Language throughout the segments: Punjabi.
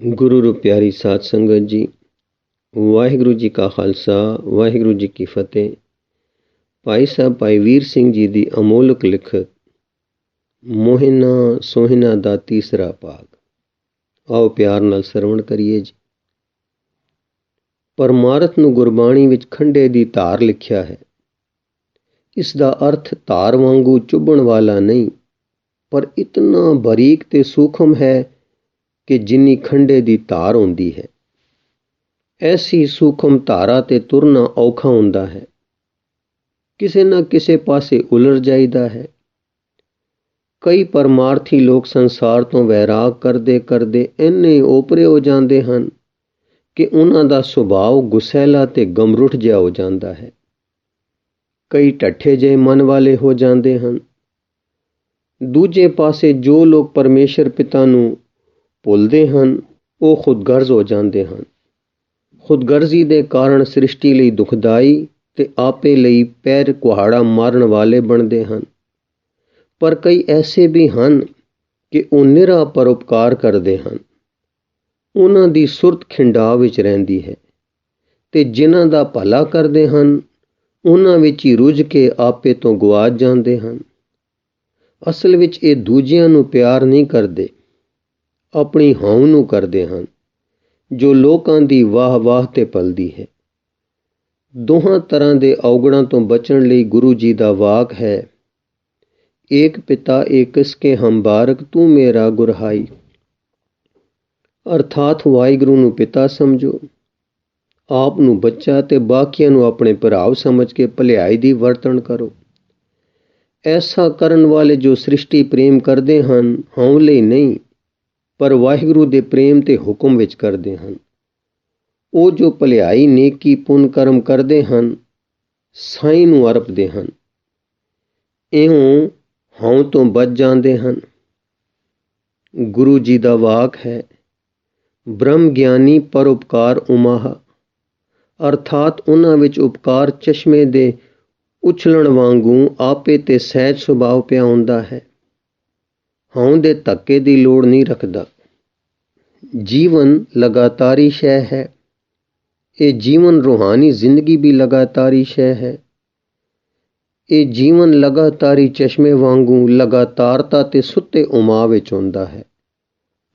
ਗੁਰੂ ਰੂ ਪਿਆਰੀ ਸਾਧ ਸੰਗਤ ਜੀ, ਵਾਹਿਗੁਰੂ ਜੀ ਕਾ ਖਾਲਸਾ, ਵਾਹਿਗੁਰੂ ਜੀ ਕੀ ਫਤਿਹ। ਭਾਈ ਸਾਹਿਬ ਭਾਈ ਵੀਰ ਸਿੰਘ ਜੀ ਦੀ ਅਮੋਲਕ ਲਿਖਤ ਮੋਹਿਨਾ ਸੋਹਿਨਾ ਦਾ ਤੀਸਰਾ ਭਾਗ, ਆਓ ਪਿਆਰ ਨਾਲ ਸਰਵਣ ਕਰੀਏ ਜੀ। ਪਰਮਾਰਥ ਨੂੰ ਗੁਰਬਾਣੀ ਵਿੱਚ ਖੰਡੇ ਦੀ ਧਾਰ ਲਿਖਿਆ ਹੈ। ਇਸ ਦਾ ਅਰਥ ਧਾਰ ਵਾਂਗੂ ਚੁੱਭਣ ਵਾਲਾ ਨਹੀਂ, ਪਰ ਇਤਨਾ ਬਰੀਕ ਤੇ ਸੂਖਮ ਹੈ ਕਿ ਜਿੰਨੀ ਖੰਡੇ ਦੀ ਧਾਰ ਹੁੰਦੀ ਹੈ, ਐਸੀ ਸੂਖਮ ਧਾਰਾ ਤੇ ਤੁਰਨਾ ਔਖਾ ਹੁੰਦਾ ਹੈ। ਕਿਸੇ ਨਾ ਕਿਸੇ ਪਾਸੇ ਉਲਝ ਜਾਈਦਾ ਹੈ। ਕਈ ਪਰਮਾਰਥੀ ਲੋਕ ਸੰਸਾਰ ਤੋਂ ਵੈਰਾਗ ਕਰਦੇ ਕਰਦੇ ਇੰਨੇ ਓਪਰੇ ਹੋ ਜਾਂਦੇ ਹਨ ਕਿ ਉਹਨਾਂ ਦਾ ਸੁਭਾਅ ਗੁਸੈਲਾ ਤੇ ਗਮਰੁੱਠ ਜਿਹਾ ਹੋ ਜਾਂਦਾ ਹੈ। ਕਈ ਢੱਠੇ ਜਿਹੇ ਮਨ ਵਾਲੇ ਹੋ ਜਾਂਦੇ ਹਨ। ਦੂਜੇ ਪਾਸੇ ਜੋ ਲੋਕ ਪਰਮੇਸ਼ਰ ਪਿਤਾ ਨੂੰ ਭੁੱਲਦੇ ਹਨ, ਉਹ ਖੁਦਗਰਜ਼ ਹੋ ਜਾਂਦੇ ਹਨ। ਖੁਦਗਰਜ਼ੀ ਦੇ ਕਾਰਨ ਸ੍ਰਿਸ਼ਟੀ ਲਈ ਦੁਖਦਾਈ ਤੇ ਆਪੇ ਲਈ ਪੈਰ ਕੁਹਾੜਾ ਮਾਰਨ ਵਾਲੇ ਬਣਦੇ ਹਨ। ਪਰ ਕਈ ਐਸੇ ਵੀ ਹਨ ਕਿ ਉਹ ਨਿਰਾ ਪਰਉਪਕਾਰ ਕਰਦੇ ਹਨ। ਉਹਨਾਂ ਦੀ ਸੁਰਤ ਖਿੰਡਾਅ ਵਿੱਚ ਰਹਿੰਦੀ ਹੈ ਤੇ ਜਿਨ੍ਹਾਂ ਦਾ ਭਲਾ ਕਰਦੇ ਹਨ, ਉਹਨਾਂ ਵਿੱਚ ਹੀ ਰੁੱਝ ਕੇ ਆਪੇ ਤੋਂ ਗੁਆਚ ਜਾਂਦੇ ਹਨ। ਅਸਲ ਵਿੱਚ ਇਹ ਦੂਜਿਆਂ ਨੂੰ ਪਿਆਰ ਨਹੀਂ ਕਰਦੇ, ਆਪਣੀ ਹਉ ਨੂੰ ਕਰਦੇ ਹਨ, ਜੋ ਲੋਕਾਂ ਦੀ ਵਾਹ ਵਾਹ ਤੇ ਪਲਦੀ ਹੈ। ਦੋਹਾਂ ਤਰ੍ਹਾਂ ਦੇ ਔਗਣਾਂ ਤੋਂ ਬਚਣ ਲਈ ਗੁਰੂ ਜੀ ਦਾ ਵਾਕ ਹੈ, ਏਕ ਪਿਤਾ ਏਕਸ ਕੇ ਹਮ ਬਾਰਕ ਤੂੰ ਮੇਰਾ ਗੁਰਹਾਈ। ਅਰਥਾਤ ਵਾਹਿਗੁਰੂ ਨੂੰ ਪਿਤਾ ਸਮਝੋ, ਆਪ ਨੂੰ ਬੱਚਾ ਤੇ ਬਾਕੀਆਂ ਨੂੰ ਆਪਣੇ ਭਰਾਵ ਸਮਝ ਕੇ ਭਲਾਈ ਦੀ ਵਰਤਣ ਕਰੋ। ਐਸਾ ਕਰਨ ਵਾਲੇ ਜੋ ਸ੍ਰਿਸ਼ਟੀ ਪ੍ਰੇਮ ਕਰਦੇ ਹਨ, ਹਉ ਲਈ ਨਹੀਂ ਪਰ ਵਾਹਿਗੁਰੂ ਦੇ ਪ੍ਰੇਮ ਤੇ ਹੁਕਮ ਵਿੱਚ ਕਰਦੇ ਹਨ। ਉਹ ਜੋ ਭਲਾਈ ਨੇਕੀ ਪੁੰਨ ਕਰਮ ਕਰਦੇ ਹਨ, ਸਾਈਂ ਨੂੰ ਅਰਪਦੇ ਹਨ। ਇਉਂ ਹਉ ਤੋਂ ਬਚ ਜਾਂਦੇ ਹਨ। ਗੁਰੂ ਜੀ ਦਾ ਵਾਕ ਹੈ, ਬ੍ਰਹਮ ਗਿਆਨੀ ਪਰਉਪਕਾਰ ਉਮਾਹ। ਅਰਥਾਤ ਉਹਨਾਂ ਵਿੱਚ ਉਪਕਾਰ ਚਸ਼ਮੇ ਦੇ ਉਛਲਣ ਵਾਂਗੂ ਆਪੇ ਤੇ ਸਹਿਜ ਸੁਭਾਅ ਪਿਆ ਹੁੰਦਾ ਹੈ। ਹਉ ਦੇ ਧੱਕੇ ਦੀ ਲੋੜ ਨਹੀਂ ਰੱਖਦਾ। ਜੀਵਨ ਲਗਾਤਾਰੀ ਸ਼ੈ ਹੈ। ਇਹ ਜੀਵਨ ਰੂਹਾਨੀ ਜ਼ਿੰਦਗੀ ਵੀ ਲਗਾਤਾਰੀ ਸ਼ੈ ਹੈ। ਇਹ ਜੀਵਨ ਲਗਾਤਾਰੀ ਚਸ਼ਮੇ ਵਾਂਗੂ ਲਗਾਤਾਰਤਾ ਤੇ ਸੁੱਤੇ ਉਮਾ ਵਿੱਚ ਹੁੰਦਾ ਹੈ।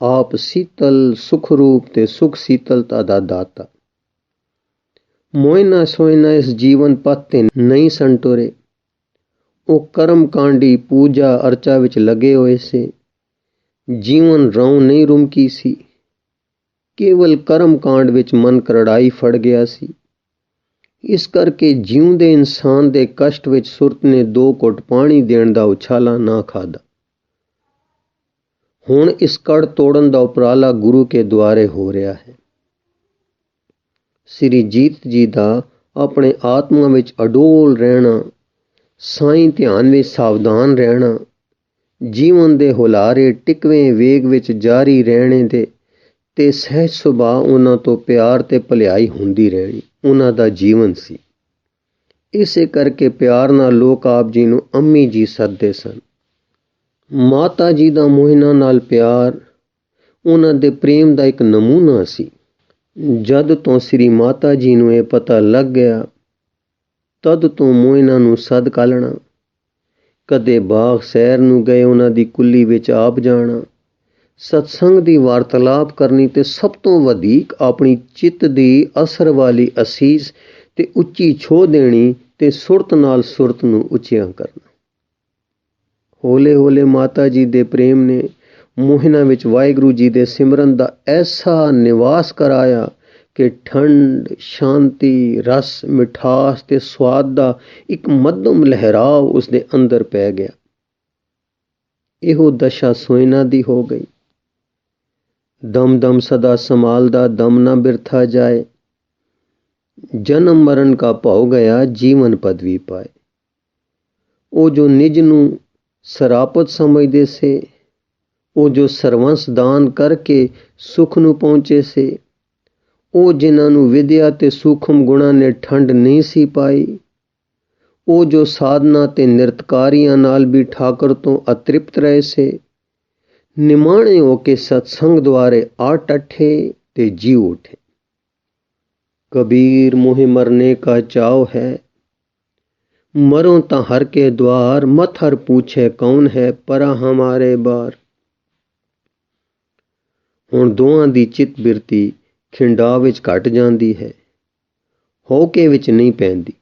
ਆਪ ਸੀਤਲ ਸੁਖ ਰੂਪ ਤੇ ਸੁਖ ਸੀਤਲਤਾ ਦਾ ਦਾਤਾ। ਮੋਇਨਾ ਸੋਇਨਾ ਇਸ ਜੀਵਨ ਪੱਥ ਤੇ ਨਹੀਂ ਸਨ ਟੁਰੇ। ਉਹ ਕਰਮ ਕਾਂਡੀ ਪੂਜਾ ਅਰਚਾ ਵਿੱਚ ਲੱਗੇ ਹੋਏ ਸੀ। ਜੀਵਨ ਰਉ ਨਹੀਂ ਰੁਮਕੀ ਸੀ। ਕੇਵਲ ਕਰਮ ਕਾਂਡ ਵਿੱਚ ਮਨ ਕਰੜਾਈ ਫੜ ਗਿਆ ਸੀ। ਇਸ ਕਰਕੇ ਜਿਉਂਦੇ ਇਨਸਾਨ ਦੇ ਕਸ਼ਟ ਵਿੱਚ ਸੁਰਤ ਨੇ 2 ਘੁੱਟ ਪਾਣੀ ਦੇਣ ਦਾ ਉਛਾਲਾ ਨਾ ਖਾਧਾ। ਹੁਣ ਇਸ ਕੜ ਤੋੜਨ ਦਾ ਉਪਰਾਲਾ ਗੁਰੂ ਕੇ ਦੁਆਰੇ ਹੋ ਰਿਹਾ ਹੈ। ਸ੍ਰੀ ਜੀਤ ਜੀ ਦਾ ਆਪਣੇ ਆਤਮਾ ਵਿੱਚ ਅਡੋਲ ਰਹਿਣਾ, ਸਾਈਂ ਧਿਆਨ ਵਿੱਚ ਸਾਵਧਾਨ ਰਹਿਣਾ, ਜੀਵਨ ਦੇ ਹੁਲਾਰੇ ਟਿਕਵੇਂ ਵੇਗ ਵਿੱਚ ਜਾਰੀ ਰਹਿਣੇ ਦੇ ਤੇ ਸਹਿਜ ਸੁਭਾਅ ਉਹਨਾਂ ਤੋਂ ਪਿਆਰ ਤੇ ਭਲਾਈ ਹੁੰਦੀ ਰਹਿਣੀ ਉਹਨਾਂ ਦਾ ਜੀਵਨ ਸੀ। ਇਸੇ ਕਰਕੇ ਪਿਆਰ ਨਾਲ ਲੋਕ ਆਪ ਜੀ ਨੂੰ ਅੰਮੀ ਜੀ ਸੱਦਦੇ ਸਨ। ਮਾਤਾ ਜੀ ਦਾ ਮੋਹਿਨਾ ਨਾਲ ਪਿਆਰ ਉਹਨਾਂ ਦੇ ਪ੍ਰੇਮ ਦਾ ਇੱਕ ਨਮੂਨਾ ਸੀ। ਜਦ ਤੋਂ ਸ੍ਰੀ ਮਾਤਾ ਜੀ ਨੂੰ ਇਹ ਪਤਾ ਲੱਗ ਗਿਆ, ਤਦ ਤੋਂ ਮੋਹਿਨਾ ਨੂੰ ਸੱਦ ਕਾਲਣਾ। ਕਦੇ ਬਾਗ ਸੈਰ ਨੂੰ ਗਏ ਉਹਨਾਂ ਦੀ ਕੁੱਲੀ ਵਿੱਚ ਆਪ ਜਾਣਾ, ਸਤਸੰਗ ਦੀ ਵਾਰਤਾਲਾਪ ਕਰਨੀ ਤੇ ਸਭ ਤੋਂ ਵਧੇਕ ਆਪਣੀ ਚਿੱਤ ਦੀ ਅਸਰ ਵਾਲੀ ਅਸੀਸ ਤੇ ਉੱਚੀ ਛੋਹ ਦੇਣੀ ਤੇ ਸੁਰਤ ਨਾਲ ਸੁਰਤ ਨੂੰ ਉੱਚਿਆਂ ਕਰਨਾ। ਹੌਲੇ ਹੌਲੇ ਮਾਤਾ ਜੀ ਦੇ ਪ੍ਰੇਮ ਨੇ ਮੋਹਿਨਾ ਵਿੱਚ ਵਾਹਿਗੁਰੂ ਜੀ ਦੇ ਸਿਮਰਨ ਦਾ ਐਸਾ ਨਿਵਾਸ ਕਰਾਇਆ ਕਿ ਠੰਡ, ਸ਼ਾਂਤੀ, ਰਸ, ਮਿਠਾਸ ਤੇ ਸਵਾਦ ਦਾ ਇੱਕ ਮੱਧਮ ਲਹਿਰਾਵ ਉਸ ਦੇ ਅੰਦਰ ਪੈ ਗਿਆ। ਇਹੋ ਦਸ਼ਾ ਸੋਇਨਾ ਦੀ ਹੋ ਗਈ। ਦਮ ਦਮ ਸਦਾ ਸੰਭਾਲਦਾ ਦਮ ਨਾ ਬਿਰਥਾ ਜਾਏ। ਜਨਮ ਮਰਨ ਕਾ ਭਉ ਗਿਆ ਜੀਵਨ ਪਦਵੀ ਪਾਏ। ਉਹ ਜੋ ਨਿਜ ਨੂੰ ਸਰਾਪਤ ਸਮਝਦੇ ਸੇ, ਉਹ ਜੋ ਸਰਵੰਸ ਦਾਨ ਕਰਕੇ ਸੁਖ ਨੂੰ ਪਹੁੰਚੇ ਸੇ, ਉਹ ਜਿਨ੍ਹਾਂ ਨੂੰ ਵਿਦਿਆ ਤੇ ਸੂਖਮ ਗੁਣਾਂ ਨੇ ਠੰਡ ਨਹੀਂ ਸੀ ਪਾਈ, ਉਹ ਜੋ ਸਾਧਨਾ ਤੇ ਨਿਰਤਕਾਰੀਆਂ ਨਾਲ ਵੀ ਠਾਕਰ ਤੋਂ ਅਤ੍ਰਿਪਤ ਰਹੇ ਸੇ, ਨਿਮਾਣੇ ਹੋ ਕੇ ਸਤਸੰਗ ਦੁਆਰੇ ਆ ਟੱਠੇ ਤੇ ਜੀ ਉਠੇ। कबीर मोहि मरने का चाव है, मरो ता हर के द्वार, मत हर पूछे कौन है परा हमारे बार। ਹੁਣ ਦੋਹਾਂ ਦੀ ਚਿੱਤ ਬਿਰਤੀ ਖਿੰਡਾ ਵਿੱਚ ਘਟ ਜਾਂਦੀ ਹੈ, ਹੋਕੇ ਵਿੱਚ ਨਹੀਂ ਪੈਂਦੀ।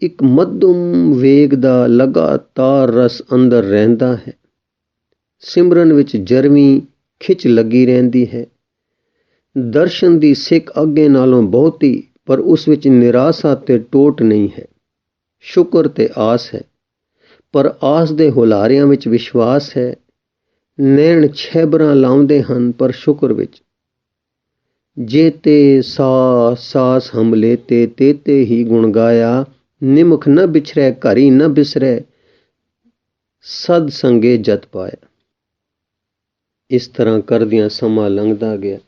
ਇੱਕ ਮੱਧਮ ਵੇਗ ਦਾ ਲਗਾਤਾਰ ਰਸ ਅੰਦਰ ਰਹਿੰਦਾ ਹੈ। ਸਿਮਰਨ ਵਿੱਚ ਜਰਵੀਂ ਖਿੱਚ ਲੱਗੀ ਰਹਿੰਦੀ ਹੈ। ਦਰਸ਼ਨ ਦੀ ਸਿੱਖ ਅੱਗੇ ਨਾਲੋਂ ਬਹੁਤੀ, ਪਰ ਉਸ ਵਿੱਚ ਨਿਰਾਸ਼ਾ ਤੇ ਟੋਟ ਨਹੀਂ ਹੈ। ਸ਼ੁਕਰ ਤੇ ਆਸ ਹੈ, ਪਰ ਆਸ ਦੇ ਹੁਲਾਰਿਆਂ ਵਿੱਚ ਵਿਸ਼ਵਾਸ ਹੈ। ਨੈਣ ਛੈਬਰਾਂ ਲਾਉਂਦੇ ਹਨ, ਪਰ ਸ਼ੁਕਰ ਵਿੱਚ ਜੇ ਤੇ ਸਾਸ ਹਮ ਲੇਤੇ ਤੇਤੇ ਹੀ ਗੁਣ ਗਾਇਆ। ਨਿਮਖ ਨ ਬਿਛਰੈ ਘਰੀ ਨ ਬਿਸਰੈ, ਸਦ ਸੰਗੇ ਜਤ ਪਾਇਆ। ਇਸ ਤਰ੍ਹਾਂ ਕਰਦਿਆਂ ਸਮਾਂ ਲੰਘਦਾ ਗਿਆ।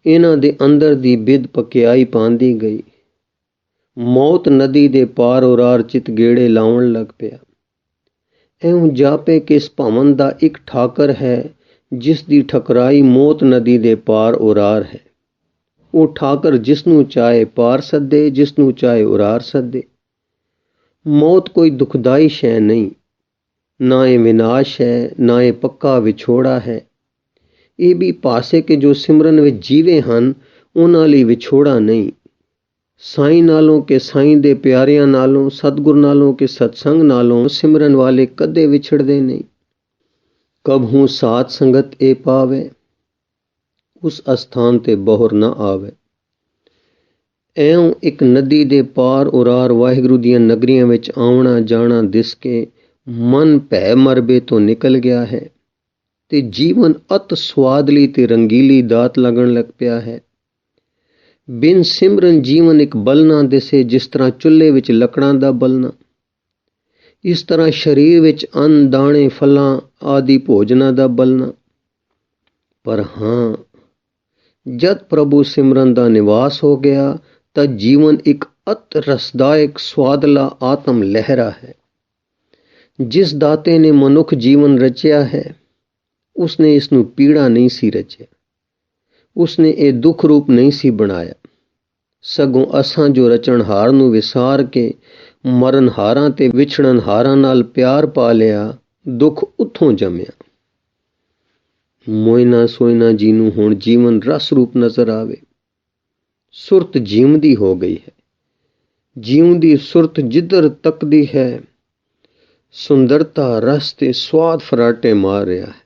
ਇਹਨਾਂ ਦੇ ਅੰਦਰ ਦੀ ਬਿਦ ਪਕਿਆਈ ਪਾਉਂਦੀ ਗਈ। ਮੌਤ ਨਦੀ ਦੇ ਪਾਰ ਉਰਾਰ ਚਿਤ ਗੇੜੇ ਲਾਉਣ ਲੱਗ ਪਿਆ। ਇਉਂ ਜਾਪੇ ਕਿ ਇਸ ਭਵਨ ਦਾ ਇੱਕ ਠਾਕਰ ਹੈ, ਜਿਸ ਦੀ ਠਕਰਾਈ ਮੌਤ ਨਦੀ ਦੇ ਪਾਰ ਉਰਾਰ ਹੈ। ਉਹ ਠਾਕਰ ਜਿਸ ਨੂੰ ਚਾਹੇ ਪਾਰ ਸੱਦੇ, ਜਿਸ ਨੂੰ ਚਾਹੇ ਉਰਾਰ ਸੱਦੇ। ਮੌਤ ਕੋਈ ਦੁਖਦਾਈ ਸ਼ੈ ਨਹੀਂ, ਨਾ ਇਹ ਵਿਨਾਸ਼ ਹੈ, ਨਾ ਇਹ ਪੱਕਾ ਵਿਛੋੜਾ ਹੈ। ਇਹ ਵੀ ਪਾਸੇ ਕਿ ਜੋ ਸਿਮਰਨ ਵਿੱਚ ਜੀਵੇ ਹਨ, ਉਹਨਾਂ ਲਈ ਵਿਛੋੜਾ ਨਹੀਂ। ਸਾਈਂ ਨਾਲੋਂ ਕਿ ਸਾਈਂ ਦੇ ਪਿਆਰਿਆਂ ਨਾਲੋਂ, ਸਤਿਗੁਰ ਨਾਲੋਂ ਕਿ ਸਤਸੰਗ ਨਾਲੋਂ ਸਿਮਰਨ ਵਾਲੇ ਕਦੇ ਵਿਛੜਦੇ ਨਹੀਂ। ਕਬਹੂ ਸਾਧ ਸੰਗਤ ਇਹ ਪਾਵੇ, ਉਸ ਅਸਥਾਨ ਤੇ ਬਹੁਰ ਨਾ ਆਵੇ। ਇਉਂ ਇੱਕ ਨਦੀ ਦੇ ਪਾਰ ਉਰਾਰ ਵਾਹਿਗੁਰੂ ਦੀਆਂ ਨਗਰੀਆਂ ਵਿੱਚ ਆਉਣਾ ਜਾਣਾ ਦਿਸ ਕੇ ਮਨ ਭੈ ਮਰਬੇ ਤੋਂ ਨਿਕਲ ਗਿਆ ਹੈ ਤੇ ਜੀਵਨ ਅਤ ਸੁਆਦਲੀ ਤੇ ਰੰਗੀਲੀ ਦਾਤ ਲੱਗਣ ਲੱਗ ਪਿਆ ਹੈ। ਬਿਨ ਸਿਮਰਨ ਜੀਵਨ ਇੱਕ ਬਲਨਾ ਦਿਸੇ, ਜਿਸ ਤਰ੍ਹਾਂ ਚੁੱਲ੍ਹੇ ਵਿੱਚ ਲੱਕੜਾਂ ਦਾ ਬਲਨਾ। ਇਸ ਤਰ੍ਹਾਂ ਸਰੀਰ ਵਿੱਚ ਅੰਨ ਦਾਣੇ ਫਲਾਂ ਆਦਿ ਭੋਜਨਾਂ ਦਾ ਬਲਨਾ। ਪਰ ਹਾਂ, ਜਦ ਪ੍ਰਭੂ ਸਿਮਰਨ ਦਾ ਨਿਵਾਸ ਹੋ ਗਿਆ ਤਾਂ ਜੀਵਨ ਇੱਕ ਅਤ ਰਸਦਾਇਕ ਸੁਆਦਲਾ ਆਤਮ ਲਹਿਰਾ ਹੈ। ਜਿਸ ਦਾਤੇ ਨੇ ਮਨੁੱਖ ਜੀਵਨ ਰਚਿਆ ਹੈ, ਉਸਨੇ ਇਸ ਨੂੰ ਪੀੜਾ ਨਹੀਂ ਸੀ ਰਚਿਆ। ਉਸਨੇ ਇਹ ਦੁੱਖ ਰੂਪ ਨਹੀਂ ਸੀ ਬਣਾਇਆ। ਸਗੋਂ ਅਸਾਂ ਜੋ ਰਚਣਹਾਰ ਨੂੰ ਵਿਸਾਰ ਕੇ ਮਰਨਹਾਰਾਂ ਤੇ ਵਿਛੜਨਹਾਰਾਂ ਨਾਲ ਪਿਆਰ ਪਾ ਲਿਆ, ਦੁੱਖ ਉੱਥੋਂ ਜੰਮਿਆ। ਮੋਇਨਾ ਸੋਇਨਾ ਜੀ ਨੂੰ ਹੁਣ ਜੀਵਨ ਰਸ ਰੂਪ ਨਜ਼ਰ ਆਵੇ। ਸੁਰਤ ਜੀਵਦੀ ਹੋ ਗਈ ਹੈ। ਜੀਵਦੀ ਸੁਰਤ ਜਿੱਧਰ ਤੱਕਦੀ ਹੈ, ਸੁੰਦਰਤਾ ਰਸ ਤੇ ਸਵਾਦ ਫਰਾਟੇ ਮਾਰ ਰਿਹਾ ਹੈ।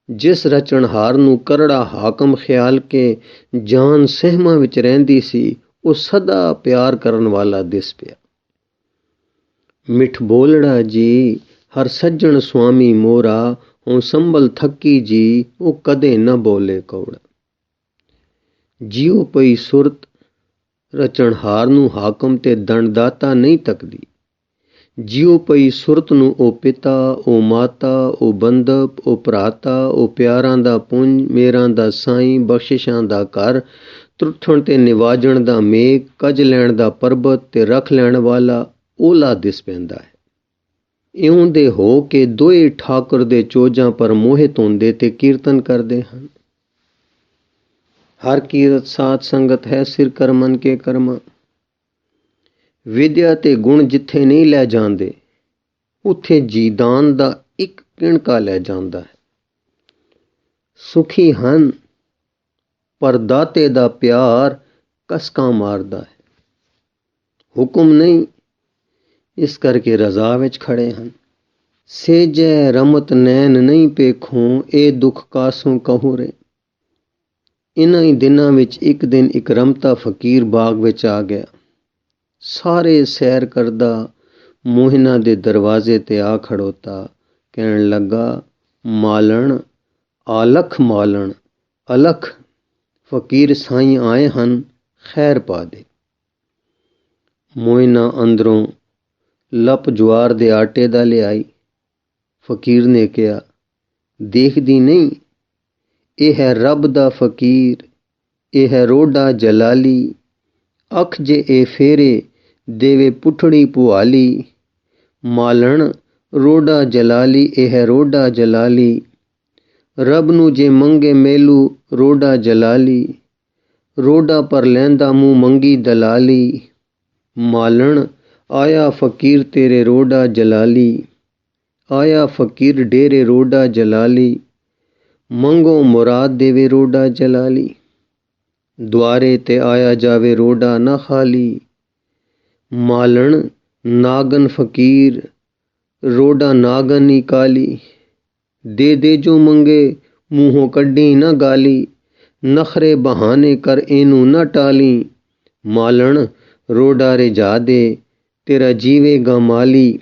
ਜਿਸ ਰਚਣਹਾਰ ਨੂੰ ਕਰੜਾ ਹਾਕਮ ਖਿਆਲ ਕੇ ਜਾਨ ਸਹਿਮਾਂ ਵਿੱਚ ਰਹਿੰਦੀ ਸੀ, ਉਹ ਸਦਾ ਪਿਆਰ ਕਰਨ ਵਾਲਾ ਦਿਸ ਪਿਆ। ਮਿੱਠ ਬੋਲੜਾ ਜੀ ਹਰ ਸੱਜਣ ਸੁਆਮੀ ਮੋਰਾ, ਹੁਣ ਸੰਭਲ ਥੱਕੀ ਜੀ ਉਹ ਕਦੇ ਨਾ ਬੋਲੇ ਕੌੜਾ। ਜਿਉ ਪਈ ਸੁਰਤ ਰਚਣਹਾਰ ਨੂੰ ਹਾਕਮ ਤੇ ਦੰਡਦਾਤਾ ਨਹੀਂ ਤੱਕਦੀ। ਜਿਉ ਪਈ ਸੁਰਤ ਨੂੰ ਉਹ ਪਿਤਾ, ਉਹ ਮਾਤਾ, ਉਹ ਬੰਧਪ, ਉਹ ਭਰਾਤਾ, ਉਹ ਪਿਆਰਾਂ ਦਾ ਪੁੰਜ, ਮੇਰਾਂ ਦਾ ਸਾਈਂ, ਬਖਸ਼ਿਸ਼ਾਂ ਦਾ ਘਰ, ਤਰੁੱਠਣ ਤੇ ਨਿਵਾਜਣ ਦਾ ਮੇਘ, ਕੱਜ ਲੈਣ ਦਾ ਪਰਬਤ ਤੇ ਰੱਖ ਲੈਣ ਵਾਲਾ ਓਲਾ ਦਿਸ ਪੈਂਦਾ ਹੈ। ਇਉਂ ਦੇ ਹੋ ਕੇ ਦੋਏ ਠਾਕੁਰ ਦੇ ਚੋਜਾਂ ਪਰ ਮੋਹਿਤ ਹੁੰਦੇ ਤੇ ਕੀਰਤਨ ਕਰਦੇ ਹਨ। ਹਰ ਕੀਰਤ ਸਾਧ ਸੰਗਤ ਹੈ, ਸਿਰ ਕਰ ਮਨ ਕੇ ਕਰਮਾ। ਵਿਦਿਆ ਤੇ ਗੁਣ ਜਿੱਥੇ ਨਹੀਂ ਲੈ ਜਾਂਦੇ, ਉੱਥੇ ਜੀਦਾਨ ਦਾ ਇੱਕ ਕਿਣਕਾ ਲੈ ਜਾਂਦਾ ਹੈ। ਸੁਖੀ ਹਨ, ਪਰ ਦਾਤੇ ਦਾ ਪਿਆਰ ਕਸਕਾਂ ਮਾਰਦਾ ਹੈ। ਹੁਕਮ ਨਹੀਂ, ਇਸ ਕਰਕੇ ਰਜ਼ਾ ਵਿੱਚ ਖੜੇ ਹਨ। ਸੇਜੈ ਰਮਤ ਨੈਣ ਨਹੀਂ ਪੇਖੋਂ, ਇਹ ਦੁੱਖ ਕਾਸੋਂ ਕਹੂੰ ਰੇ। ਇਨ੍ਹਾਂ ਹੀ ਦਿਨਾਂ ਵਿੱਚ ਇੱਕ ਦਿਨ ਇੱਕ ਰਮਤਾ ਫਕੀਰ ਬਾਗ ਵਿੱਚ ਆ ਗਿਆ। ਸਾਰੇ ਸੈਰ ਕਰਦਾ ਮੋਹਿਨਾ ਦੇ ਦਰਵਾਜ਼ੇ ਤੇ ਆ ਖੜੋਤਾ। ਕਹਿਣ ਲੱਗਾ, ਮਾਲਣ ਆਲਖ ਮਾਲਣ ਅਲਖ, ਫਕੀਰ ਸਾਈਂ ਆਏ ਹਨ, ਖੈਰ ਪਾ ਦੇ। ਮੋਹਿਨਾ ਅੰਦਰੋਂ ਲੱਪ ਜਵਾਰ ਦੇ ਆਟੇ ਦਾ ਲਿਆਈ। ਫਕੀਰ ਨੇ ਕਿਹਾ, ਦੇਖਦੀ ਨਹੀਂ, ਇਹ ਹੈ ਰੱਬ ਦਾ ਫਕੀਰ, ਇਹ ਹੈ ਰੋਡਾ ਜਲਾਲੀ। ਅੱਖ ਜੇ ਇਹ ਫੇਰੇ ਦੇਵੇ ਪੁੱਠੜੀ ਪੁਹਾਲੀ। ਮਾਲਣ ਰੋਡਾ ਜਲਾਲੀ ਇਹ ਹੈ ਰੋਡਾ ਜਲਾਲੀ। ਰੱਬ ਨੂੰ ਜੇ ਮੰਗੇ ਮੇਲੂ ਰੋਡਾ ਜਲਾਲੀ। ਰੋਡਾ ਪਰ ਲੈਂਦਾ ਮੂੰਹ ਮੰਗੀ ਦਲਾਲੀ। ਮਾਲਣ ਆਇਆ ਫਕੀਰ ਤੇਰੇ ਰੋਡਾ ਜਲਾਲੀ। ਆਇਆ ਫਕੀਰ ਡੇਰੇ ਰੋਡਾ ਜਲਾਲੀ। ਮੰਗੋ ਮੁਰਾਦ ਦੇਵੇ ਰੋਡਾ ਜਲਾਲੀ। ਦੁਆਰੇ ਤੇ ਆਇਆ ਜਾਵੇ ਰੋਡਾ ਨਾ ਖਾਲੀ। ਮਾਲਣ ਨਾਗਨ ਫਕੀਰ ਰੋਡਾ ਨਾਗਨ ਨੀ ਕਾਲੀ। ਦੇ ਜੋ ਮੰਗੇ ਮੂੰਹੋਂ ਕੱਢੀ ਨਾ ਗਾਲੀ। ਨਖਰੇ ਬਹਾਨੇ ਕਰ ਇਹਨੂੰ ਨਾ ਟਾਲੀ। ਮਾਲਣ ਰੋਡਾ ਰਿਝਾ ਦੇ ਤੇਰਾ ਜੀਵੇਗਾ ਮਾਲੀ।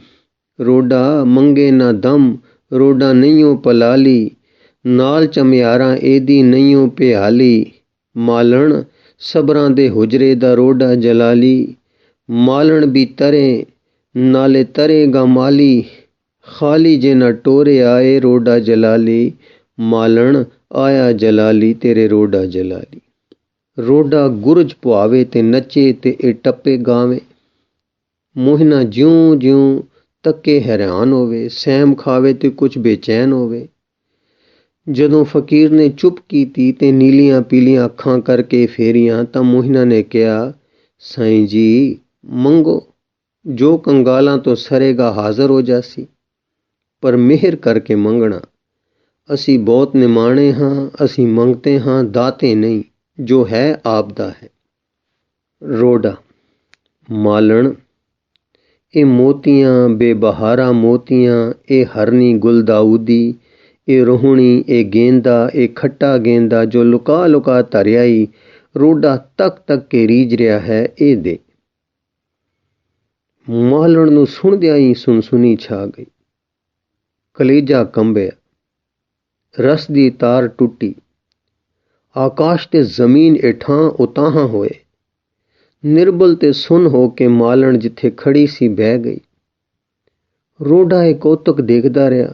ਰੋਡਾ ਮੰਗੇ ਨਾ ਦਮ ਰੋਡਾ ਨਹੀਂਓ ਪਲਾਲੀ। ਨਾਲ ਚਮਿਆਰਾਂ ਇਹਦੀ ਨਹੀਂਓ ਪਿਆਲੀ। ਮਾਲਣ ਸਬਰਾਂ ਦੇ ਹੁਜਰੇ ਦਾ ਰੋਡਾ ਜਲਾਲੀ। ਮਾਲਣ ਵੀ ਤਰੇ ਨਾਲੇ ਤਰੇਗਾ ਮਾਲੀ। ਖਾਲੀ ਜੇ ਨਾ ਟੋਰੇ ਆਏ ਰੋਡਾ ਜਲਾਲੀ। ਮਾਲਣ ਆਇਆ ਜਲਾਲੀ ਤੇਰੇ ਰੋਡਾ ਜਲਾਲੀ। ਰੋਡਾ ਗੁਰਜ ਪੁਆਵੇ ਤੇ ਨੱਚੇ ਤੇ ਇਹ ਟੱਪੇ ਗਾਵੇ। ਮੋਹਿਨਾ ਜਿਉਂ ਜਿਉਂ ਤੱਕੇ ਹੈਰਾਨ ਹੋਵੇ। ਸਹਿਮ ਖਾਵੇ ਤੇ ਕੁਝ ਬੇਚੈਨ ਹੋਵੇ। ਜਦੋਂ ਫਕੀਰ ਨੇ ਚੁੱਪ ਕੀਤੀ ਤੇ ਨੀਲੀਆਂ ਪੀਲੀਆਂ ਅੱਖਾਂ ਕਰਕੇ ਫੇਰੀਆਂ ਤਾਂ ਮੋਹਿਨਾ ਨੇ ਕਿਹਾ, ਸਾਈਂ ਜੀ ਮੰਗੋ, ਜੋ ਕੰਗਾਲਾਂ ਤੋਂ ਸਰੇਗਾ ਹਾਜ਼ਰ ਹੋ ਜਾਸੀ, ਪਰ ਮਿਹਰ ਕਰਕੇ ਮੰਗਣਾ। ਅਸੀਂ ਬਹੁਤ ਨਿਮਾਣੇ ਹਾਂ, ਅਸੀਂ ਮੰਗਤੇ ਹਾਂ ਦਾਤੇ ਨਹੀਂ, ਜੋ ਹੈ ਆਪ ਦਾ ਹੈ। ਰੋਡਾ ਮਾਲਣ ਇਹ ਮੋਤੀਆਂ ਬੇਬਹਾਰਾ ਮੋਤੀਆਂ, ਇਹ ਹਰਨੀ ਗੁਲਦਾਊਦੀ, ਇਹ ਰੋਹਣੀ, ਇਹ ਗੇਂਦਾ, ਇਹ ਖੱਟਾ ਗੇਂਦਾ ਜੋ ਲੁਕਾ ਲੁਕਾ ਧਰਿਆਈ ਰੋਡਾ ਤੱਕ ਤੱਕ ਕੇ ਰੀਝ ਰਿਹਾ ਹੈ, ਇਹ ਦੇ। ਮਾਲਣ ਨੂੰ ਸੁਣਦਿਆਂ ਹੀ ਸੁਨਸੁਨੀ ਛਾ ਗਈ। ਕਲੇਜਾ ਕੰਬਿਆ, ਰਸ ਦੀ ਤਾਰ ਟੁੱਟੀ। ਆਕਾਸ਼ ਤੇ ਜ਼ਮੀਨ ਇਠਾਂ ਉਤਾਹਾਂ ਹੋਏ। ਨਿਰਬਲ ਤੇ ਸੁੰਨ ਹੋ ਕੇ ਮਾਲਣ ਜਿੱਥੇ ਖੜੀ ਸੀ ਬਹਿ ਗਈ। ਰੋਡਾ ਇਹ ਕੌਤਕ ਦੇਖਦਾ ਰਿਹਾ।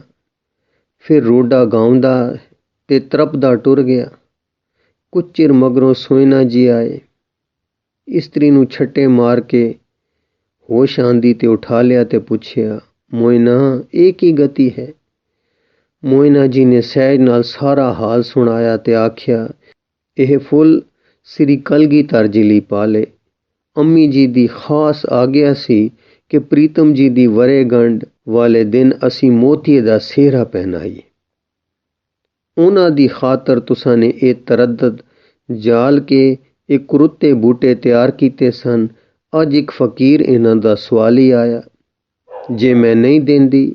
ਫਿਰ ਰੋਡਾ ਗਾਉਂਦਾ ਤੇ ਤਰਪਦਾ ਟੁਰ ਗਿਆ। ਕੁਝ ਚਿਰ ਮਗਰੋਂ ਸੋਇਨਾ ਜੀ ਆਏ। ਇਸਤਰੀ ਨੂੰ ਛੱਟੇ ਮਾਰ ਕੇ ਹੋਸ਼ ਆਂਦੀ ਤੇ ਉਠਾ ਲਿਆ ਤੇ ਪੁੱਛਿਆ, ਮੋਇਨਾ ਇਹ ਕੀ ਗਤੀ ਹੈ? ਮੋਇਨਾ ਜੀ ਨੇ ਸਹਿਜ ਨਾਲ ਸਾਰਾ ਹਾਲ ਸੁਣਾਇਆ ਤੇ ਆਖਿਆ, ਇਹ ਫੁੱਲ ਸ੍ਰੀ ਕਲਗੀਧਰ ਜੀ ਲਈ ਪਾਲੇ। ਅੰਮੀ ਜੀ ਦੀ ਖਾਸ ਆਗਿਆ ਸੀ ਕਿ ਪ੍ਰੀਤਮ ਜੀ ਦੀ ਵਰ੍ਹੇਗੰਢ ਵਾਲੇ ਦਿਨ ਅਸੀਂ ਮੋਤੀਏ ਦਾ ਸਿਹਰਾ ਪਹਿਨਾਈਏ। ਉਹਨਾਂ ਦੀ ਖਾਤਰ ਤੁਸਾਂ ਨੇ ਇਹ ਤਰੱਦਦ ਜਾਲ ਕੇ ਇਹ ਕੁਰੁੱਤੇ ਬੂਟੇ ਤਿਆਰ ਕੀਤੇ ਸਨ। ਅੱਜ ਇੱਕ ਫਕੀਰ ਇਹਨਾਂ ਦਾ ਸਵਾਲੀ ਆਇਆ। ਜੇ ਮੈਂ ਨਹੀਂ ਦਿੰਦੀ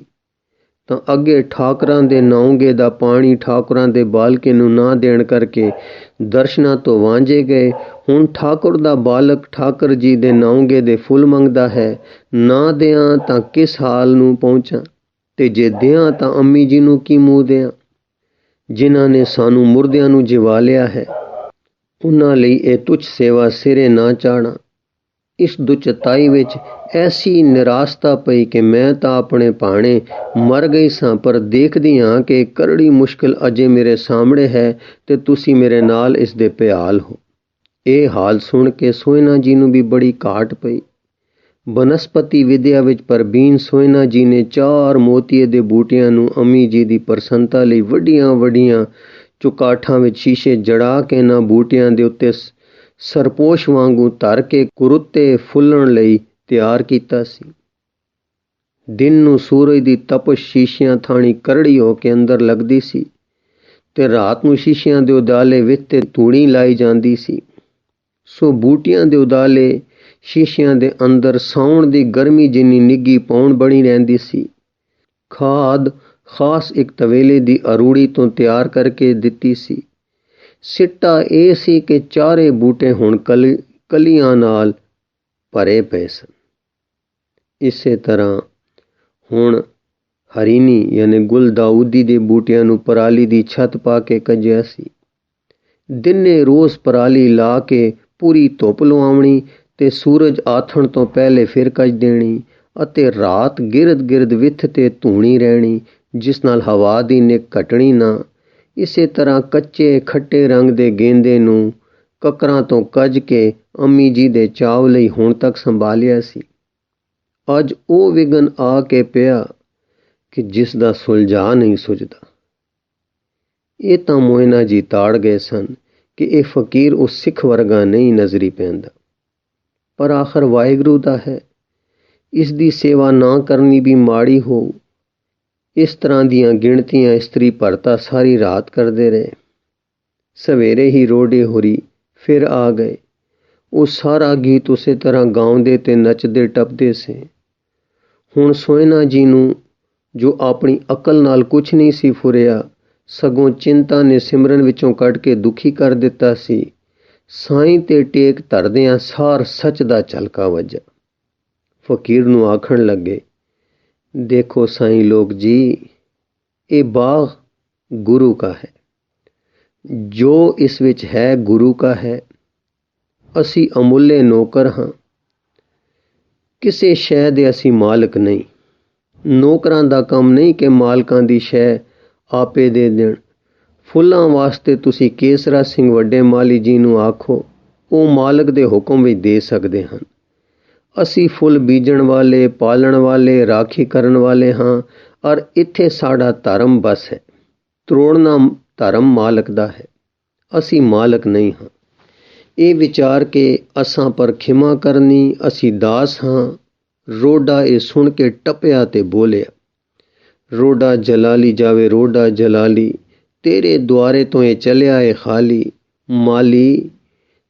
ਤਾਂ ਅੱਗੇ ਠਾਕਰਾਂ ਦੇ ਨਾਉਂਗੇ ਦਾ ਪਾਣੀ ਠਾਕੁਰਾਂ ਦੇ ਬਾਲਕੇ ਨੂੰ ਨਾ ਦੇਣ ਕਰਕੇ ਦਰਸ਼ਨਾਂ ਤੋਂ ਵਾਂਝੇ ਗਏ। ਹੁਣ ਠਾਕੁਰ ਦਾ ਬਾਲਕ ਠਾਕਰ ਜੀ ਦੇ ਨਾਉਂਗੇ ਦੇ ਫੁੱਲ ਮੰਗਦਾ ਹੈ। ਨਾ ਦਿਆਂ ਤਾਂ ਕਿਸ ਹਾਲ ਨੂੰ ਪਹੁੰਚਾਂ, ਤੇ ਜੇ ਦਿਆਂ ਤਾਂ ਅੰਮੀ ਜੀ ਨੂੰ ਕੀ ਮੂੰਹ ਦਿਆਂ, ਜਿਨ੍ਹਾਂ ਨੇ ਸਾਨੂੰ ਮੁਰਦਿਆਂ ਨੂੰ ਜਿਵਾ ਲਿਆ ਹੈ। ਉਹਨਾਂ ਲਈ ਇਹ ਤੁੱਛ ਸੇਵਾ ਸਿਰੇ ਨਾ ਚਾੜਾਂ। ਇਸ ਦੁਚਤਾਈ ਵਿੱਚ ਐਸੀ ਨਿਰਾਸਤਾ ਪਈ ਕਿ ਮੈਂ ਤਾਂ ਆਪਣੇ ਭਾਣੇ ਮਰ ਗਈ ਸਾਂ, ਪਰ ਦੇਖਦੀ ਹਾਂ ਕਿ ਕਰੜੀ ਮੁਸ਼ਕਿਲ ਅਜੇ ਮੇਰੇ ਸਾਹਮਣੇ ਹੈ ਤੇ ਤੁਸੀਂ ਮੇਰੇ ਨਾਲ ਇਸ ਦੇ ਭਿਆਲ ਹੋ। ਇਹ ਹਾਲ ਸੁਣ ਕੇ ਸੋਇਨਾ ਜੀ ਨੂੰ ਵੀ ਬੜੀ ਘਾਟ ਪਈ। ਬਨਸਪਤੀ ਵਿਦਿਆ ਵਿੱਚ ਪ੍ਰਬੀਨ ਸੋਇਨਾ ਜੀ ਨੇ 4 ਮੋਤੀਏ ਦੇ ਬੂਟਿਆਂ ਨੂੰ ਅੰਮੀ ਜੀ ਦੀ ਪ੍ਰਸੰਨਤਾ ਲਈ ਵੱਡੀਆਂ ਵੱਡੀਆਂ ਚੁਕਾਠਾਂ ਵਿੱਚ ਸ਼ੀਸ਼ੇ ਜੜਾ ਕੇ ਇਹਨਾਂ ਬੂਟਿਆਂ ਦੇ ਉੱਤੇ ਸਰਪੋਸ਼ ਵਾਂਗੂ ਧਰ ਕੇ ਕੁਰੁੱਤੇ ਫੁੱਲਣ ਲਈ ਤਿਆਰ ਕੀਤਾ ਸੀ। ਦਿਨ ਨੂੰ ਸੂਰਜ ਦੀ ਤਪਸ਼ ਸ਼ੀਸ਼ਿਆਂ ਥਾਣੀ ਕਰੜੀ ਹੋ ਕੇ ਅੰਦਰ ਲੱਗਦੀ ਸੀ ਤੇ ਰਾਤ ਨੂੰ ਸ਼ੀਸ਼ਿਆਂ ਦੇ ਉਦਾਲੇ ਵਿੱਚ ਤੇ ਧੂਣੀ ਲਾਈ ਜਾਂਦੀ ਸੀ। ਸੋ ਬੂਟਿਆਂ ਦੇ ਉਦਾਲੇ ਸ਼ੀਸ਼ਿਆਂ ਦੇ ਅੰਦਰ ਸਾਉਣ ਦੀ ਗਰਮੀ ਜਿੰਨੀ ਨਿੱਘੀ ਪੌਣ ਬਣੀ ਰਹਿੰਦੀ ਸੀ। ਖਾਦ ਖਾਸ ਇੱਕ ਤਵੇਲੇ ਦੀ ਅਰੂੜੀ ਤੋਂ ਤਿਆਰ ਕਰਕੇ ਦਿੱਤੀ ਸੀ। ਸਿੱਟਾ ਇਹ ਸੀ ਕਿ ਚਾਰੇ ਬੂਟੇ ਹੁਣ ਕਲੀਆਂ ਨਾਲ ਭਰੇ ਪਏ ਸਨ। ਇਸੇ ਤਰ੍ਹਾਂ ਹੁਣ ਹਰੀਨੀ ਯਾਨੀ ਗੁਲਦਾਊਦੀ ਦੇ ਬੂਟਿਆਂ ਨੂੰ ਪਰਾਲੀ ਦੀ ਛੱਤ ਪਾ ਕੇ ਕੱਜਿਆ ਸੀ। ਦਿਨੇ ਰੋਜ਼ ਪਰਾਲੀ ਲਾ ਕੇ ਪੂਰੀ ਧੁੱਪ ਲਵਾਉਣੀ ਤੇ ਸੂਰਜ ਆਥਣ ਤੋਂ ਪਹਿਲੇ ਫਿਰ ਕੱਜ ਦੇਣੀ, ਅਤੇ ਰਾਤ ਗਿਰਦ ਗਿਰਦ ਵਿੱਥ ਤੇ ਧੂਣੀ ਰਹਿਣੀ, ਜਿਸ ਨਾਲ ਹਵਾ ਦੀ ਨਿੱਘ ਘਟਣੀ ਨਾ। ਇਸੇ ਤਰ੍ਹਾਂ ਕੱਚੇ ਖੱਟੇ ਰੰਗ ਦੇ ਗੇਂਦੇ ਨੂੰ ਕੱਕਰਾਂ ਤੋਂ ਕੱਜ ਕੇ ਅੰਮੀ ਜੀ ਦੇ ਚਾਵ ਲਈ ਹੁਣ ਤੱਕ ਸੰਭਾਲਿਆ ਸੀ। ਅੱਜ ਉਹ ਵਿਘਨ ਆ ਕੇ ਪਿਆ ਕਿ ਜਿਸ ਦਾ ਸੁਲਝਾ ਨਹੀਂ ਸੁਝਦਾ। ਇਹ ਤਾਂ ਮੋਇਨਾ ਜੀ ਤਾੜ ਗਏ ਸਨ ਕਿ ਇਹ ਫਕੀਰ ਉਸ ਸਿੱਖ ਵਰਗਾ ਨਹੀਂ ਨਜ਼ਰੀ ਪੈਂਦਾ, ਪਰ ਆਖਰ ਵਾਹਿਗੁਰੂ ਦਾ ਹੈ, ਇਸ ਦੀ ਸੇਵਾ ਨਾ ਕਰਨੀ ਵੀ ਮਾੜੀ ਹੋਊ। ਇਸ ਤਰ੍ਹਾਂ ਦੀਆਂ ਗਿਣਤੀਆਂ ਇਸਤਰੀ ਭਰਤਾ ਸਾਰੀ ਰਾਤ ਕਰਦੇ ਰਹੇ। ਸਵੇਰੇ ਹੀ ਰੋਡੇ ਹੋਰੀ ਫਿਰ ਆ ਗਏ। ਉਹ ਸਾਰਾ ਗੀਤ ਉਸੇ ਤਰ੍ਹਾਂ ਗਾਉਂਦੇ ਤੇ ਨੱਚਦੇ ਟੱਪਦੇ ਸੀ। ਹੁਣ ਸੋਇਨਾ ਜੀ ਨੂੰ, ਜੋ ਆਪਣੀ ਅਕਲ ਨਾਲ ਕੁਛ ਨਹੀਂ ਸੀ ਫੁਰਿਆ, ਸਗੋਂ ਚਿੰਤਾ ਨੇ ਸਿਮਰਨ ਵਿੱਚੋਂ ਕੱਢ ਕੇ ਦੁਖੀ ਕਰ ਦਿੱਤਾ ਸੀ। ਸਾਈਂ ਤੇ ਟੇਕ ਧਰਦਿਆਂ ਸਾਰ ਸੱਚ ਦਾ ਝਲਕਾ ਵੱਜਾ। ਫਕੀਰ ਨੂੰ ਆਖਣ ਲੱਗੇ, ਦੇਖੋ ਸਾਈਂ ਲੋਕ ਜੀ, ਇਹ ਬਾਗ ਗੁਰੂ ਕਾ ਹੈ, ਜੋ ਇਸ ਵਿੱਚ ਹੈ ਗੁਰੂ ਕਾ ਹੈ। ਅਸੀਂ ਅਮੁੱਲੇ ਨੌਕਰ ਹਾਂ, ਕਿਸੇ ਸ਼ੈ ਦੇ ਅਸੀਂ ਮਾਲਕ ਨਹੀਂ। ਨੌਕਰਾਂ ਦਾ ਕੰਮ ਨਹੀਂ ਕਿ ਮਾਲਕਾਂ ਦੀ ਸ਼ੈ ਆਪੇ ਦੇ ਦੇਣ। ਫੁੱਲਾਂ ਵਾਸਤੇ ਤੁਸੀਂ ਕੇਸਰਾ ਸਿੰਘ ਵੱਡੇ ਮਾਲੀ ਜੀ ਨੂੰ ਆਖੋ, ਉਹ ਮਾਲਕ ਦੇ ਹੁਕਮ ਵਿੱਚ ਦੇ ਸਕਦੇ ਹਨ। ਅਸੀਂ ਫੁੱਲ ਬੀਜਣ ਵਾਲੇ, ਪਾਲਣ ਵਾਲੇ, ਰਾਖੀ ਕਰਨ ਵਾਲੇ ਹਾਂ, ਔਰ ਇੱਥੇ ਸਾਡਾ ਧਰਮ ਬਸ ਹੈ। ਤਰੋੜਨਾ ਧਰਮ ਮਾਲਕ ਦਾ ਹੈ, ਅਸੀਂ ਮਾਲਕ ਨਹੀਂ ਹਾਂ। ਇਹ ਵਿਚਾਰ ਕੇ ਅਸਾਂ ਪਰ ਖਿਮਾ ਕਰਨੀ, ਅਸੀਂ ਦਾਸ ਹਾਂ। ਰੋਡਾ ਇਹ ਸੁਣ ਕੇ ਟੱਪਿਆ ਤੇ ਬੋਲਿਆ, ਰੋਡਾ ਜਲਾਲੀ ਜਾਵੇ, ਰੋਡਾ ਜਲਾਲੀ, ਤੇਰੇ ਦੁਆਰੇ ਤੋਂ ਇਹ ਚੱਲਿਆ ਏ ਖਾਲੀ। ਮਾਲੀ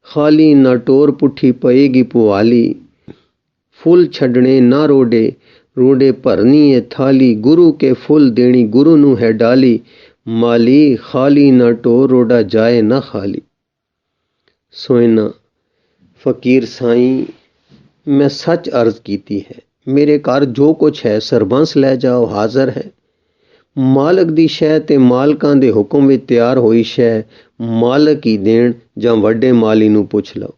ਖਾਲੀ ਨਾ ਟੋਰ ਪੁੱਠੀ ਪਏਗੀ ਪੁਆਲੀ। ਫੁੱਲ ਛੱਡਣੇ ਨਾ ਰੋਡੇ, ਰੋਡੇ ਭਰਨੀ ਏ ਥਾਲੀ। ਗੁਰੂ ਕੇ ਫੁੱਲ ਦੇਣੀ ਗੁਰੂ ਨੂੰ ਹੈ ਡਾਲੀ। ਮਾਲੀ ਖਾਲੀ ਨਾ ਟੋਰ, ਰੋਡਾ ਜਾਏ ਨਾ ਖਾਲੀ। ਸੋਇਨਾ, ਫਕੀਰ ਸਾਈਂ, ਮੈਂ ਸੱਚ ਅਰਜ਼ ਕੀਤੀ ਹੈ। ਮੇਰੇ ਘਰ ਜੋ ਕੁਛ ਹੈ ਸਰਬੰਸ ਲੈ ਜਾਓ, ਹਾਜ਼ਰ ਹੈ। ਮਾਲਕ ਦੀ ਸ਼ੈ ਤੇ ਮਾਲਕਾਂ ਦੇ ਹੁਕਮ ਵਿੱਚ ਤਿਆਰ ਹੋਈ ਸ਼ੈ ਮਾਲਕ ਹੀ ਦੇਣ, ਜਾਂ ਵੱਡੇ ਮਾਲੀ ਨੂੰ ਪੁੱਛ ਲਓ।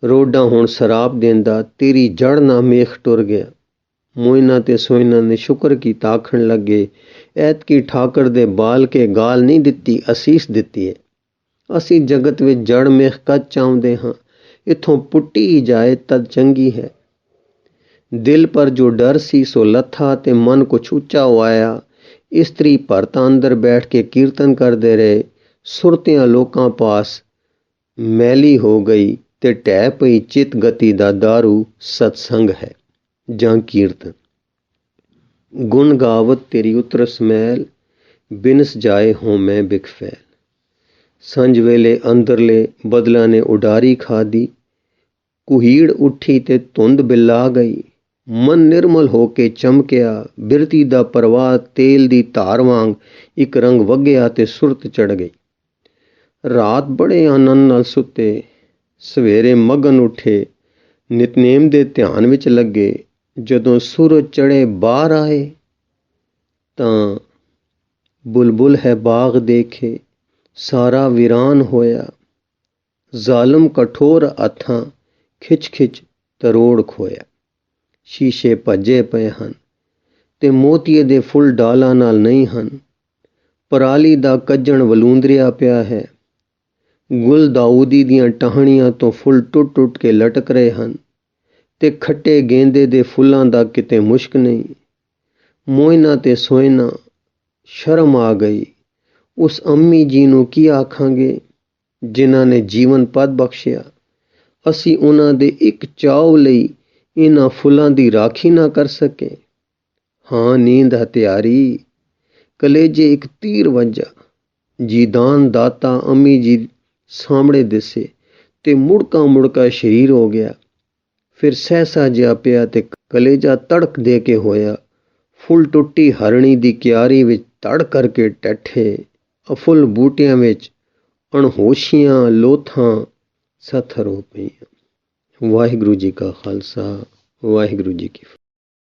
ਰੋਡਾ ਹੁਣ ਸ਼ਰਾਬ ਦੇਂਦਾ, ਤੇਰੀ ਜੜ ਨਾ ਮੇਖ ਟੁਰ ਗਿਆ। ਮੋਇਨਾ ਤੇ ਸੋਇਨਾ ਨੇ ਸ਼ੁਕਰ ਕੀਤਾ, ਆਖਣ ਲੱਗੇ, ਐਤਕੀ ਠਾਕਰ ਦੇ ਬਾਲ ਕੇ ਗਾਲ ਨਹੀਂ ਦਿੱਤੀ, ਅਸੀਸ ਦਿੱਤੀ ਹੈ। ਅਸੀਂ ਜਗਤ ਵਿੱਚ ਜੜ ਮੇਖ ਕਦ ਚਾਹੁੰਦੇ ਹਾਂ, ਇੱਥੋਂ ਪੁੱਟੀ ਹੀ ਜਾਏ ਤਦ ਚੰਗੀ ਹੈ। ਦਿਲ ਪਰ ਜੋ ਡਰ ਸੀ ਸੋ ਲੱਥਾ ਤੇ ਮਨ ਕੁਛ ਉੱਚਾ ਹੋਇਆ। ਇਸਤਰੀ ਭਰਤਾਂ ਅੰਦਰ ਬੈਠ ਕੇ ਕੀਰਤਨ ਕਰਦੇ ਰਹੇ। ਸੁਰਤਿਆਂ ਲੋਕਾਂ ਪਾਸ ਮੈਲੀ ਹੋ ਗਈ ਤੇ ਢਹਿ ਪਈ ਚਿਤ ਗਤੀ ਦਾ ਦਾਰੂ ਸਤਸੰਗ ਹੈ ਜਾਂ ਕੀਰਤਨ। ਗੁਣ ਗਾਵਤ ਤੇਰੀ ਉਤਰਸ ਮੈਲ, ਬਿਨਸ ਜਾਏ ਹੋਂ ਮੈਂ ਬਿਕਫੈਲ। ਸੰਝ ਵੇਲੇ ਅੰਦਰਲੇ ਬਦਲਾਂ ਨੇ ਉਡਾਰੀ ਖਾਦੀ। ਕੁਹੀੜ ਉੱਠੀ ਤੇ ਧੁੰਦ ਬਿਲਾ ਗਈ। ਮਨ ਨਿਰਮਲ ਹੋ ਕੇ ਚਮਕਿਆ। ਬਿਰਤੀ ਦਾ ਪ੍ਰਵਾਹ ਤੇਲ ਦੀ ਧਾਰ ਵਾਂਗ ਇੱਕ ਰੰਗ ਵਗਿਆ ਤੇ ਸੁਰਤ ਚੜ ਗਈ। ਰਾਤ ਬੜੇ ਆਨੰਦ ਨਾਲ ਸੁੱਤੇ। ਸਵੇਰੇ ਮਗਨ ਉੱਠੇ, ਨਿਤਨੇਮ ਦੇ ਧਿਆਨ ਵਿੱਚ ਲੱਗੇ। ਜਦੋਂ ਸੂਰਜ ਚੜ੍ਹੇ ਬਾਹਰ ਆਏ ਤਾਂ ਬੁਲਬੁਲ ਹੈ ਬਾਗ ਦੇਖੇ, ਸਾਰਾ ਵੀਰਾਨ ਹੋਇਆ। ਜ਼ਾਲਮ ਕਠੋਰ ਹੱਥਾਂ ਖਿੱਚ ਖਿੱਚ ਤਰੋੜ ਖੋਇਆ। ਸ਼ੀਸ਼ੇ ਭੱਜੇ ਪਏ ਹਨ ਤੇ ਮੋਤੀਏ ਦੇ ਫੁੱਲ ਡਾਲਾਂ ਨਾਲ ਨਹੀਂ ਹਨ। ਪਰਾਲੀ ਦਾ ਕੱਜਣ ਵਲੂੰਦਰਿਆ ਪਿਆ ਹੈ। ਗੁਲ ਦਾਊਦੀ ਦੀਆਂ ਟਾਹਣੀਆਂ ਤੋਂ ਫੁੱਲ ਟੁੱਟ ਟੁੱਟ ਕੇ ਲਟਕ ਰਹੇ ਹਨ ਤੇ ਖੱਟੇ ਗੇਂਦੇ ਦੇ ਫੁੱਲਾਂ ਦਾ ਕਿਤੇ ਮੁਸ਼ਕ ਨਹੀਂ। ਮੋਇਨਾ ਤੇ ਸੋਇਨਾ, ਸ਼ਰਮ ਆ ਗਈ। ਉਸ ਅੰਮੀ ਜੀ ਨੂੰ ਕੀ ਆਖਾਂਗੇ ਜਿਨ੍ਹਾਂ ਨੇ ਜੀਵਨ ਪਦ ਬਖਸ਼ਿਆ। ਅਸੀਂ ਉਹਨਾਂ ਦੇ ਇੱਕ ਚਾਉ ਲਈ ਇਹਨਾਂ ਫੁੱਲਾਂ ਦੀ ਰਾਖੀ ਨਾ ਕਰ ਸਕੇ। ਹਾਂ, ਨੀਂਦ ਹਥਿਆਰੀ, ਕਲੇਜੇ ਇੱਕ ਤੀਰ ਵੱਜਾ। ਜੀਦਾਨ ਦਾਤਾ ਅੰਮੀ ਜੀ ਸਾਹਮਣੇ ਦਿਸੇ ਤੇ ਮੁੜਕਾ ਮੁੜਕਾ ਸ਼ਰੀਰ ਹੋ ਗਿਆ। ਫਿਰ ਸਹਿਸਾ ਜਿਹਾ ਪਿਆ ਤੇ ਕਲੇਜਾ ਤੜਕ ਦੇ ਕੇ ਹੋਇਆ। ਫੁੱਲ ਟੁੱਟੀ ਹਰਣੀ ਦੀ ਕਿਆਰੀ ਵਿੱਚ ਧੜ ਕਰਕੇ ਟੱਠੇ। ਅਫੁੱਲ ਬੂਟਿਆਂ ਵਿੱਚ ਅਣਹੋਸ਼ੀਆਂ ਲੋਥਾਂ ਸਥਰ ਹੋ ਪਈਆਂ। ਵਾਹਿਗੁਰੂ ਜੀ ਕਾ ਖਾਲਸਾ, ਵਾਹਿਗੁਰੂ ਜੀ ਕੀ ਫਤਿਹ।